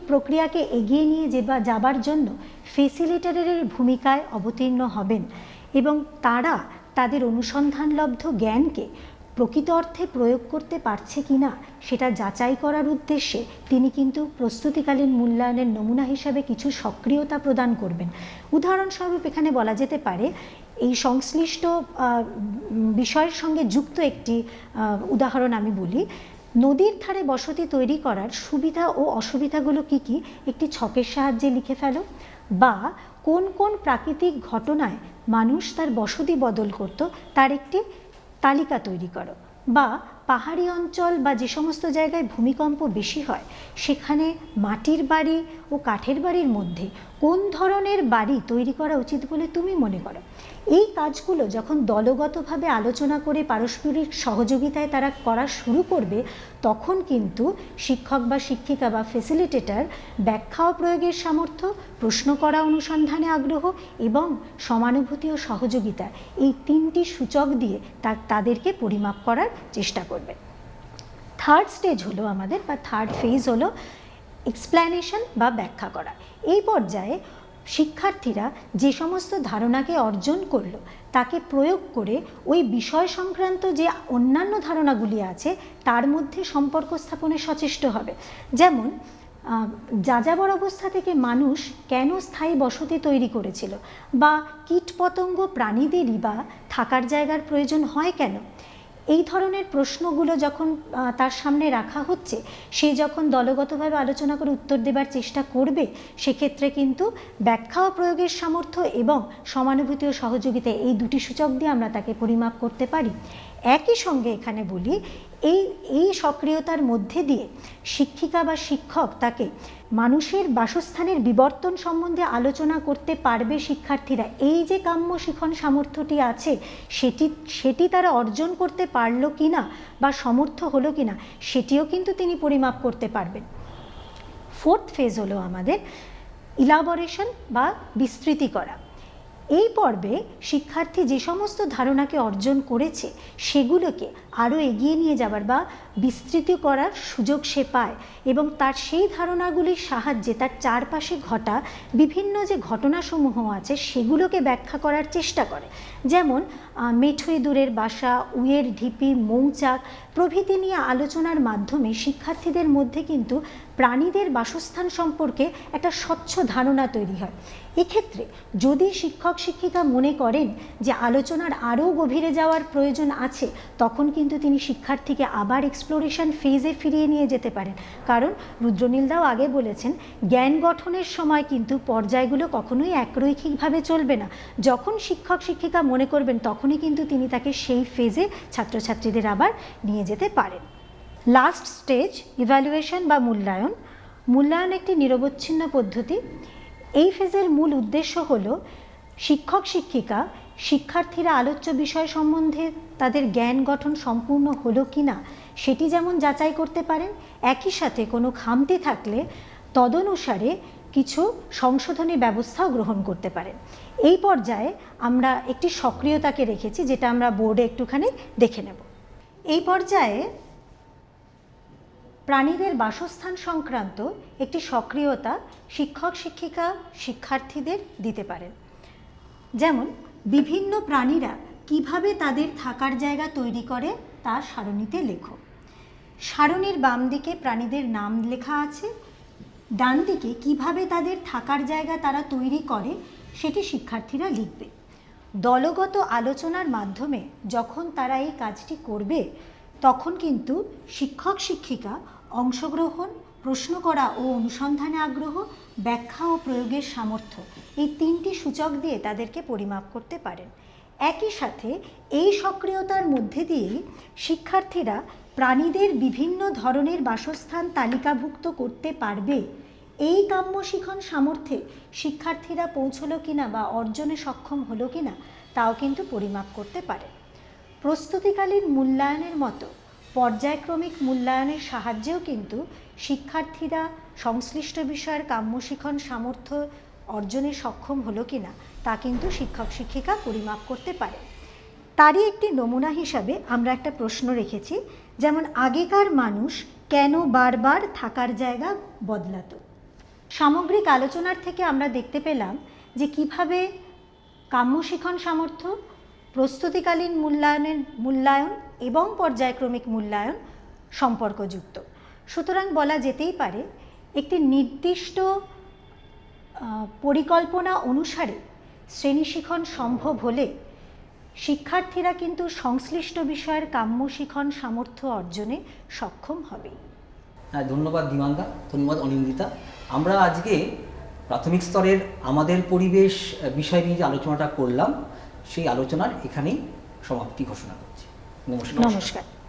প্রক্রিয়াকে এগিয়ে নিয়ে যাবার জন্য ফেসিলিটেটরের ভূমিকায় অবতীর্ণ হবেন এবং তারা তাদের অনুসন্ধানলব্ধ জ্ঞানকে প্রকৃত অর্থে প্রয়োগ করতে পারছে কিনা সেটা যাচাই করার উদ্দেশ্যে তিনি কিন্তু প্রস্তুতিকালীন মূল্যায়নের নমুনা হিসাবে কিছু সক্রিয়তা প্রদান করবেন। উদাহরণস্বরূপ এখানে বলা যেতে পারে, এই সংশ্লিষ্ট বিষয়ের সঙ্গে যুক্ত একটি উদাহরণ আমি বলি। নদীর ধারে বসতি তৈরি করার সুবিধা ও অসুবিধাগুলো কি কি একটি ছকের সাহায্যে লিখে ফেলো, বা কোন কোন প্রাকৃতিক ঘটনায় মানুষ তার বসতি বদল করত তার একটি তালিকা তৈরি করো, বা পাহাড়ি অঞ্চল বা যে সমস্ত জায়গায় ভূমিকম্প বেশি হয় সেখানে মাটির বাড়ি ও কাঠের বাড়ির মধ্যে কোন ধরনের বাড়ি তৈরি করা উচিত বলে তুমি মনে করো। এই কাজগুলো যখন দলগতভাবে আলোচনা করে পারস্পরিক সহযোগিতায় তারা করা শুরু করবে, তখন কিন্তু শিক্ষক বা শিক্ষিকা বা ফেসিলিটেটর ব্যাখ্যা ও প্রয়োগের সামর্থ্য, প্রশ্ন করা অনুসন্ধানে আগ্রহ এবং সমানুভূতি ও সহযোগিতা এই তিনটি সূচক দিয়ে তাদেরকে পরিমাপ করার চেষ্টা করবে। থার্ড স্টেজ হলো আমাদের, বা থার্ড ফেজ হলো এক্সপ্ল্যানেশন বা ব্যাখ্যা করা। এই পর্যায়ে শিক্ষার্থীরা যে সমস্ত ধারণাকে অর্জন করলো তাকে প্রয়োগ করে ওই বিষয় সংক্রান্ত যে অন্যান্য ধারণাগুলি আছে তার মধ্যে সম্পর্ক স্থাপনে সচেষ্ট হবে। যেমন যাযাবর অবস্থা থেকে মানুষ কেন স্থায়ী বসতি তৈরি করেছিল, বা কীটপতঙ্গ প্রাণীদেরই বা থাকার জায়গার প্রয়োজন হয় কেন। এই ধরনের প্রশ্নগুলো যখন তার সামনে রাখা হচ্ছে, সে যখন দলগতভাবে আলোচনা করে উত্তর দেবার চেষ্টা করবে, সেক্ষেত্রে কিন্তু ব্যাখ্যা ও প্রয়োগের সামর্থ্য এবং সমানুভূতি ও সহযোগিতা এই দুটি সূচক দিয়ে আমরা তাকে পরিমাপ করতে পারি। একই সঙ্গে এখানে বলি, এই সক্রিয়তার মধ্যে দিয়ে শিক্ষিকা বা শিক্ষক তাকে মানুষের বাসস্থানের বিবর্তন সম্বন্ধে আলোচনা করতে পারবে। শিক্ষার্থীরা এই যে কাম্য শিখন সামর্থ্যটি আছে সেটি তারা অর্জন করতে পারলো কিনা বা সমর্থ হলো কিনা সেটিও কিন্তু তিনি পরিমাপ করতে পারবেন। ফোর্থ ফেজ হলো আমাদের ইলাবোরেশন বা বিস্তৃতি করা। এই পর্বে শিক্ষার্থী যে সমস্ত ধারণাকে অর্জন করেছে সেগুলোকে আরও এগিয়ে নিয়ে যাবার বা বিস্তৃত করার সুযোগ সে পায় এবং তার সেই ধারণাগুলির সাহায্যে তার চারপাশে ঘটা বিভিন্ন যে ঘটনাসমূহ আছে সেগুলোকে ব্যাখ্যা করার চেষ্টা করে। যেমন মেঠো ইঁদুরের বাসা, উইয়ের ঢিপি, মৌচাক প্রভৃতি নিয়ে আলোচনার মাধ্যমে শিক্ষার্থীদের মধ্যে কিন্তু প্রাণীদের বাসস্থান সম্পর্কে একটা স্বচ্ছ ধারণা তৈরি হয়। এক্ষেত্রে যদি শিক্ষক শিক্ষিকা মনে করেন যে আলোচনার আরও গভীরে যাওয়ার প্রয়োজন আছে, তখন কিন্তু তিনি শিক্ষার্থীকে আবার এক্সপ্লোরেশন ফেজে ফিরিয়ে নিয়ে যেতে পারেন। কারণ রুদ্রনীলদাও আগে বলেছেন, জ্ঞান গঠনের সময় কিন্তু পর্যায়গুলো কখনোই একরৈখিকভাবে চলবে না। যখন শিক্ষক শিক্ষিকা মনে করবেন তখনই কিন্তু তিনি তাকে সেই ফেজে ছাত্রছাত্রীদের আবার নিয়ে যেতে পারেন। লাস্ট স্টেজ ইভ্যালুয়েশন বা মূল্যায়ন। মূল্যায়ন একটি নিরবচ্ছিন্ন পদ্ধতি। এই ফেজের মূল উদ্দেশ্য হলো শিক্ষক শিক্ষিকা শিক্ষার্থীরা আলোচ্য বিষয় সম্বন্ধে তাদের জ্ঞান গঠন সম্পূর্ণ হলো কিনা সেটি যেমন যাচাই করতে পারেন, একই সাথে কোনো খামতি থাকলে তদনুসারে কিছু সংশোধনী ব্যবস্থাও গ্রহণ করতে পারেন। এই পর্যায়ে আমরা একটি সক্রিয়তাকে রেখেছি, যেটা আমরা বোর্ডে একটুখানি দেখে নেব। এই পর্যায়ে প্রাণীদের বাসস্থান সংক্রান্ত একটি সক্রিয়তা শিক্ষক শিক্ষিকা শিক্ষার্থীদের দিতে পারেন। যেমন বিভিন্ন প্রাণীরা কিভাবে তাদের থাকার জায়গা তৈরি করে তা সারণীতে লেখো। সারণীর বাম দিকে প্রাণীদের নাম লেখা আছে, ডান দিকে কিভাবে তাদের থাকার জায়গা তারা তৈরি করে সেটি শিক্ষার্থীরা লিখবে। দলগত আলোচনার মাধ্যমে যখন তারা এই কাজটি করবে তখন কিন্তু শিক্ষক শিক্ষিকা অংশগ্রহণ, প্রশ্ন করা ও অনুসন্ধানে আগ্রহ, ব্যাখ্যা ও প্রয়োগের সামর্থ্য, এই 3টি সূচক দিয়ে তাদেরকে পরিমাপ করতে পারেন। একই সাথে এই সক্রিয়তার মধ্যে দিয়েই শিক্ষার্থীরা প্রাণীদের বিভিন্ন ধরনের বাসস্থান তালিকাভুক্ত করতে পারবে, এই কাম্য শিখন সামর্থ্যে শিক্ষার্থীরা পৌঁছলো কিনা বা অর্জনে সক্ষম হলো কিনা তাও কিন্তু পরিমাপ করতে পারে। প্রস্তুতিকালীন মূল্যায়নের মতো পর্যায়ক্রমিক মূল্যায়নের সাহায্যেও কিন্তু শিক্ষার্থীরা সংশ্লিষ্ট বিষয়ের কাম্য শিখন সামর্থ্য অর্জনে সক্ষম হলো কিনা তা কিন্তু শিক্ষক শিক্ষিকা পরিমাপ করতে পারে। তারই একটি নমুনা হিসাবে আমরা একটা প্রশ্ন রেখেছি, যেমন আগেকার মানুষ কেন বারবার থাকার জায়গা বদলাতো। সামগ্রিক আলোচনার থেকে আমরা দেখতে পেলাম যে কিভাবে কাম্য শিখন সামর্থ্য, প্রস্তুতিকালীন মূল্যায়ন এবং পর্যায়ক্রমিক মূল্যায়ন সম্পর্কযুক্ত। সুতরাং বলা যেতেই পারে একটি নির্দিষ্ট পরিকল্পনা অনুসারে শ্রেণী শিখন সম্ভব হলে শিক্ষার্থীরা কিন্তু সংশ্লিষ্ট বিষয়ের কাম্য শিখন সামর্থ্য অর্জনে সক্ষম হবে। হ্যাঁ, ধন্যবাদ দীপাঙ্কা, ধন্যবাদ অনিন্দিতা। আমরা আজকে প্রাথমিক স্তরের আমাদের পরিবেশ বিষয় নিয়ে যে আলোচনাটা করলাম সেই আলোচনার এখানেই সমাপ্তি ঘোষণা করছি। নমস্কার। নমস্কার।